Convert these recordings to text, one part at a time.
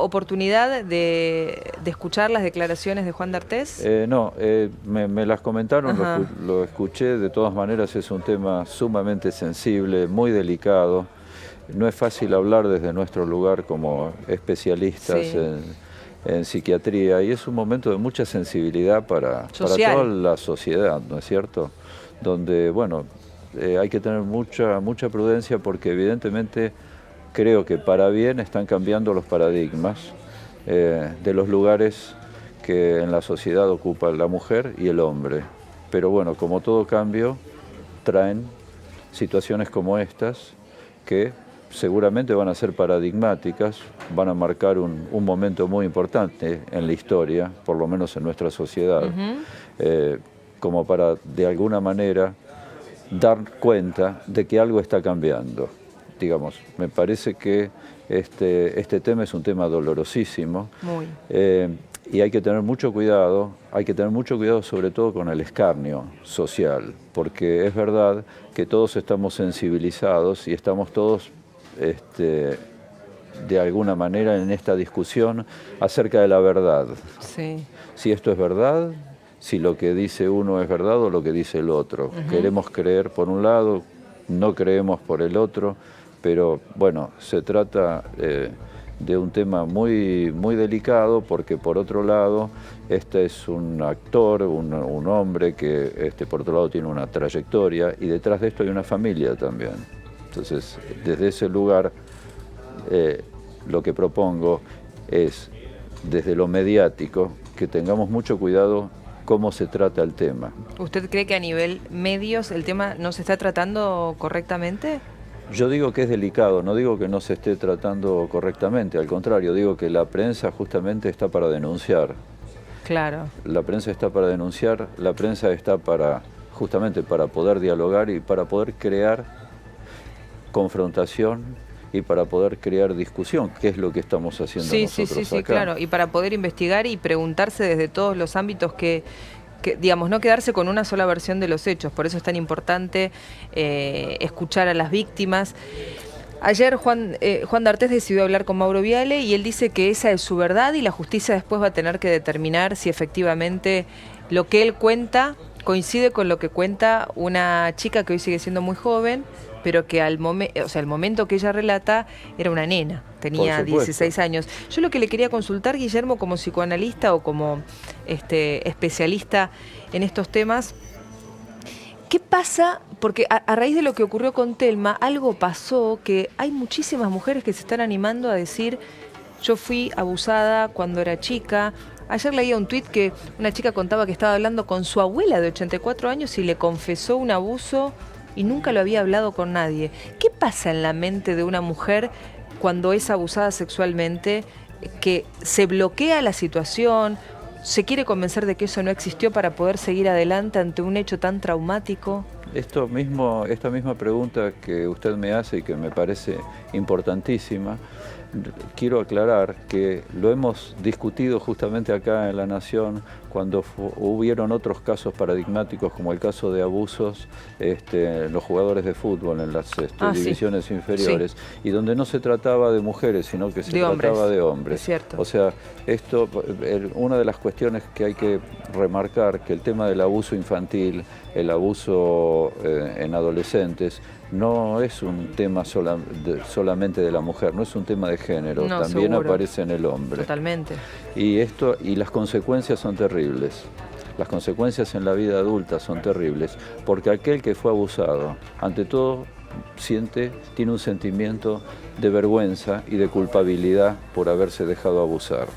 oportunidad de escuchar las declaraciones de Juan D'Artés? No, me las comentaron, Ajá. lo escuché. De todas maneras es un tema sumamente sensible, muy delicado. No es fácil hablar desde nuestro lugar como especialistas Sí. en psiquiatría, y es un momento de mucha sensibilidad para Social. toda la sociedad, ¿no es cierto? Donde, bueno, hay que tener mucha prudencia, porque evidentemente creo que para bien están cambiando los paradigmas de los lugares que en la sociedad ocupa la mujer y el hombre. Pero bueno, como todo cambio, traen situaciones como estas que seguramente van a ser paradigmáticas, van a marcar un momento muy importante en la historia, por lo menos en nuestra sociedad, como para de alguna manera dar cuenta de que algo está cambiando. Digamos, me parece que este tema es un tema dolorosísimo. Muy. Y hay que tener mucho cuidado sobre todo con el escarnio social, porque es verdad que todos estamos sensibilizados y estamos todos de alguna manera en esta discusión acerca de la verdad. Sí. Si esto es verdad, si lo que dice uno es verdad o lo que dice el otro. Queremos creer por un lado, no creemos por el otro, pero bueno, se trata de un tema muy delicado, porque por otro lado, este es un actor, un hombre que por otro lado tiene una trayectoria, y detrás de esto hay una familia también. Entonces, desde ese lugar, lo que propongo es, desde lo mediático, que tengamos mucho cuidado cómo se trata el tema. ¿Usted cree que a nivel medios el tema no se está tratando correctamente? Yo digo que es delicado, no digo que no se esté tratando correctamente, al contrario, digo que la prensa justamente está para denunciar. Claro. La prensa está para denunciar, la prensa está justamente para poder dialogar y para poder crear confrontación y para poder crear discusión, que es lo que estamos haciendo nosotros Sí, acá. claro. Y para poder investigar y preguntarse desde todos los ámbitos que digamos, no quedarse con una sola versión de los hechos. Por eso es tan importante escuchar a las víctimas. Ayer Juan D'Artés decidió hablar con Mauro Viale y él dice que esa es su verdad y la justicia después va a tener que determinar si efectivamente lo que él cuenta coincide con lo que cuenta una chica que hoy sigue siendo muy joven, pero que el momento que ella relata era una nena, tenía 16 años. Yo lo que le quería consultar, Guillermo, como psicoanalista o como especialista en estos temas, ¿qué pasa? Porque a raíz de lo que ocurrió con Telma, algo pasó que hay muchísimas mujeres que se están animando a decir: yo fui abusada cuando era chica. Ayer leía un tuit que una chica contaba que estaba hablando con su abuela de 84 años y le confesó un abuso y nunca lo había hablado con nadie. ¿Qué pasa en la mente de una mujer cuando es abusada sexualmente, que se bloquea la situación, se quiere convencer de que eso no existió para poder seguir adelante ante un hecho tan traumático? Esta misma pregunta que usted me hace y que me parece importantísima, quiero aclarar que lo hemos discutido justamente acá en La Nación cuando hubieron otros casos paradigmáticos, como el caso de abusos en los jugadores de fútbol en las divisiones inferiores, y donde no se trataba de mujeres, sino que se trataba de hombres. Es cierto. O sea, una de las cuestiones que hay que remarcar, que el tema del abuso infantil, el abuso en adolescentes, no es un tema solamente de la mujer, no es un tema de género, No, también seguro. aparece en el hombre. Totalmente. Y las consecuencias son terribles. Las consecuencias en la vida adulta son terribles, porque aquel que fue abusado, ante todo, tiene un sentimiento de vergüenza y de culpabilidad por haberse dejado abusar.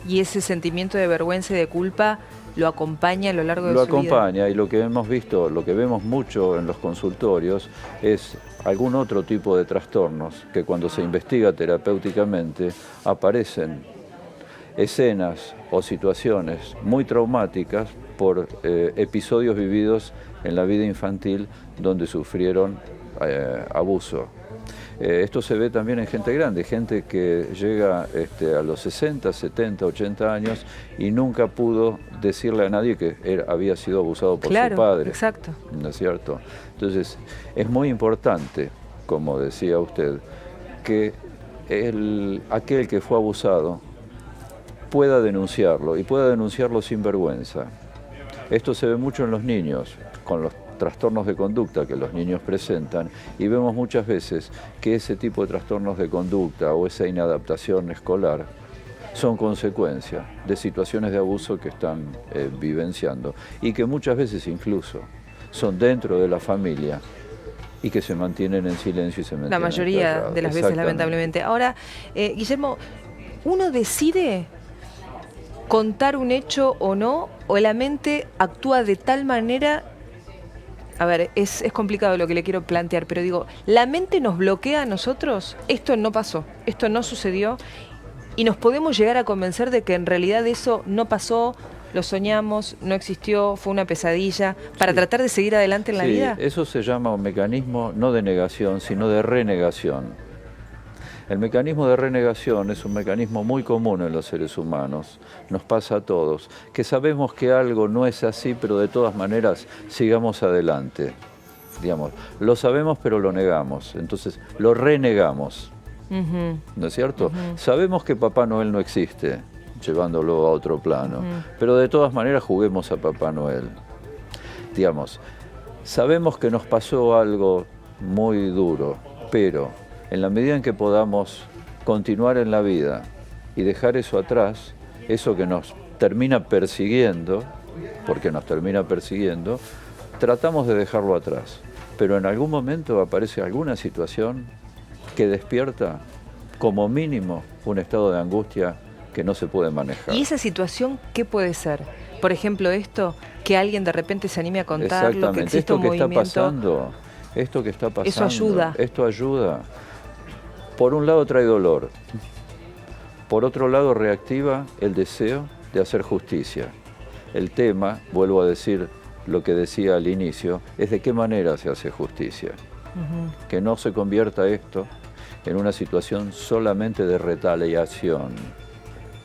Y ese sentimiento de vergüenza y de culpa lo acompaña a lo largo de su vida. Lo acompaña, y lo que hemos visto, lo que vemos mucho en los consultorios es algún otro tipo de trastornos que cuando se investiga terapéuticamente aparecen escenas o situaciones muy traumáticas por episodios vividos en la vida infantil donde sufrieron abuso. Esto se ve también en gente grande, gente que llega a los 60, 70, 80 años y nunca pudo decirle a nadie que había sido abusado por su padre. Exacto. ¿No es cierto? Entonces, es muy importante, como decía usted, que aquel que fue abusado pueda denunciarlo y pueda denunciarlo sin vergüenza. Esto se ve mucho en los niños, con los trastornos de conducta que los niños presentan, y vemos muchas veces que ese tipo de trastornos de conducta o esa inadaptación escolar son consecuencia de situaciones de abuso que están vivenciando y que muchas veces incluso son dentro de la familia y que se mantienen en silencio y se mantienen La mayoría enterrados. de las veces, lamentablemente. Ahora, Guillermo, ¿uno decide contar un hecho o no? ¿O la mente actúa de tal manera? A ver, es complicado lo que le quiero plantear, pero digo, ¿la mente nos bloquea a nosotros? Esto no pasó, esto no sucedió, y nos podemos llegar a convencer de que en realidad eso no pasó, lo soñamos, no existió, fue una pesadilla, para tratar de seguir adelante en la vida. Eso se llama un mecanismo no de negación, sino de renegación. El mecanismo de renegación es un mecanismo muy común en los seres humanos, nos pasa a todos, que sabemos que algo no es así, pero de todas maneras sigamos adelante. Digamos, lo sabemos pero lo negamos, entonces lo renegamos, ¿no es cierto? Sabemos que Papá Noel no existe, llevándolo a otro plano, pero de todas maneras juguemos a Papá Noel. Digamos, sabemos que nos pasó algo muy duro, pero en la medida en que podamos continuar en la vida y dejar eso atrás, eso que nos termina persiguiendo, porque nos termina persiguiendo, tratamos de dejarlo atrás. Pero en algún momento aparece alguna situación que despierta, como mínimo, un estado de angustia que no se puede manejar. ¿Y esa situación qué puede ser? Por ejemplo, esto, que alguien de repente se anime a contarlo, que existe un movimiento. Esto que está pasando, eso ayuda. Esto ayuda. Por un lado trae dolor, por otro lado reactiva el deseo de hacer justicia. El tema, vuelvo a decir lo que decía al inicio, es de qué manera se hace justicia. Que no se convierta esto en una situación solamente de retaliación,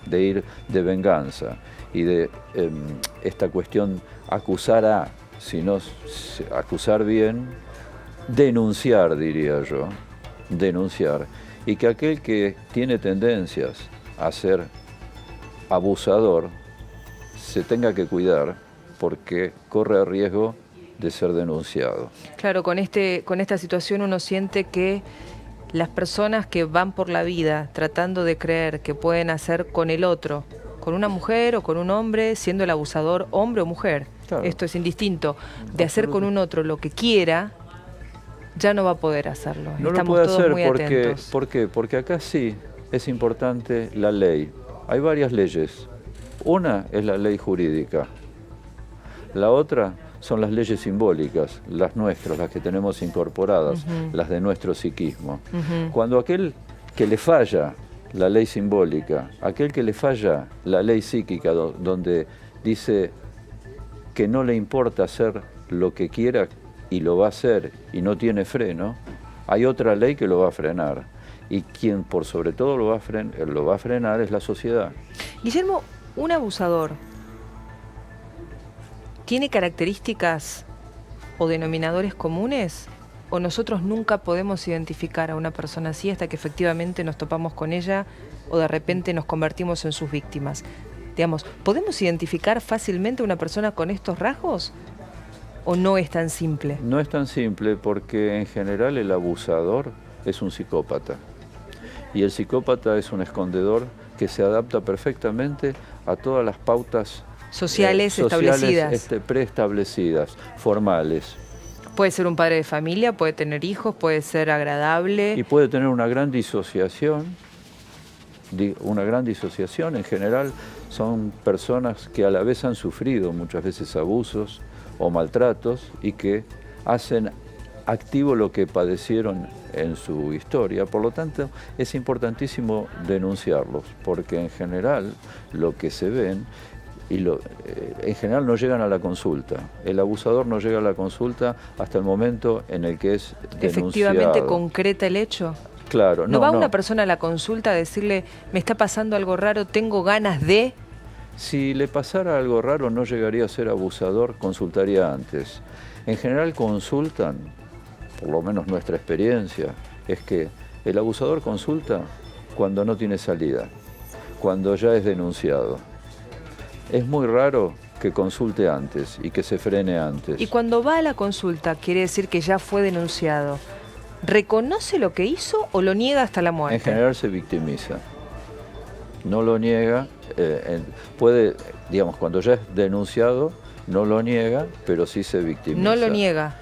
de venganza y de esta cuestión acusar sino acusar bien, denunciar, diría yo. Denunciar, y que aquel que tiene tendencias a ser abusador se tenga que cuidar porque corre el riesgo de ser denunciado. Claro, con esta situación uno siente que las personas que van por la vida tratando de creer que pueden hacer con el otro, con una mujer o con un hombre, siendo el abusador hombre o mujer, claro, esto es indistinto, de hacer con un otro lo que quiera, ya no va a poder hacerlo. No Estamos lo puede todos hacer muy atentos. ¿Por qué? Porque acá sí es importante la ley. Hay varias leyes. Una es la ley jurídica. La otra son las leyes simbólicas, las nuestras, las que tenemos incorporadas, las de nuestro psiquismo. Cuando aquel que le falla la ley simbólica, aquel que le falla la ley psíquica, donde dice que no le importa hacer lo que quiera y lo va a hacer y no tiene freno, hay otra ley que lo va a frenar. Y quien por sobre todo lo va a frenar es la sociedad. Guillermo, un abusador ¿tiene características o denominadores comunes? ¿O nosotros nunca podemos identificar a una persona así hasta que efectivamente nos topamos con ella o de repente nos convertimos en sus víctimas? Digamos, ¿podemos identificar fácilmente a una persona con estos rasgos? ¿O no es tan simple? No es tan simple porque en general el abusador es un psicópata. Y el psicópata es un escondedor que se adapta perfectamente a todas las pautas sociales establecidas. Preestablecidas, formales. Puede ser un padre de familia, puede tener hijos, puede ser agradable. Y puede tener una gran disociación. Una gran disociación en general son personas que a la vez han sufrido muchas veces abusos o maltratos y que hacen activo lo que padecieron en su historia. Por lo tanto, es importantísimo denunciarlos, porque en general lo que se ven, en general no llegan a la consulta. El abusador no llega a la consulta hasta el momento en el que es denunciado. ¿Efectivamente concreta el hecho? Claro. ¿No va una persona a la consulta a decirle, me está pasando algo raro, tengo ganas de...? Si le pasara algo raro, no llegaría a ser abusador, consultaría antes. En general consultan, por lo menos nuestra experiencia, es que el abusador consulta cuando no tiene salida. cuando ya es denunciado. Es muy raro que consulte antes y que se frene antes. Y cuando va a la consulta, quiere decir que ya fue denunciado. ¿Reconoce lo que hizo o lo niega hasta la muerte? En general se victimiza. No lo niega, puede, digamos, cuando ya es denunciado, no lo niega, pero sí se victimiza. No lo niega.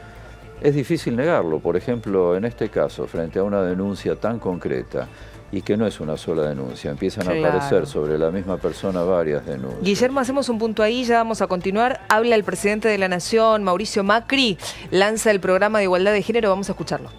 Es difícil negarlo. Por ejemplo, en este caso, frente a una denuncia tan concreta, y que no es una sola denuncia, empiezan a aparecer sobre la misma persona varias denuncias. Guillermo, hacemos un punto ahí, ya vamos a continuar. Habla el presidente de la Nación, Mauricio Macri, lanza el programa de igualdad de género, vamos a escucharlo.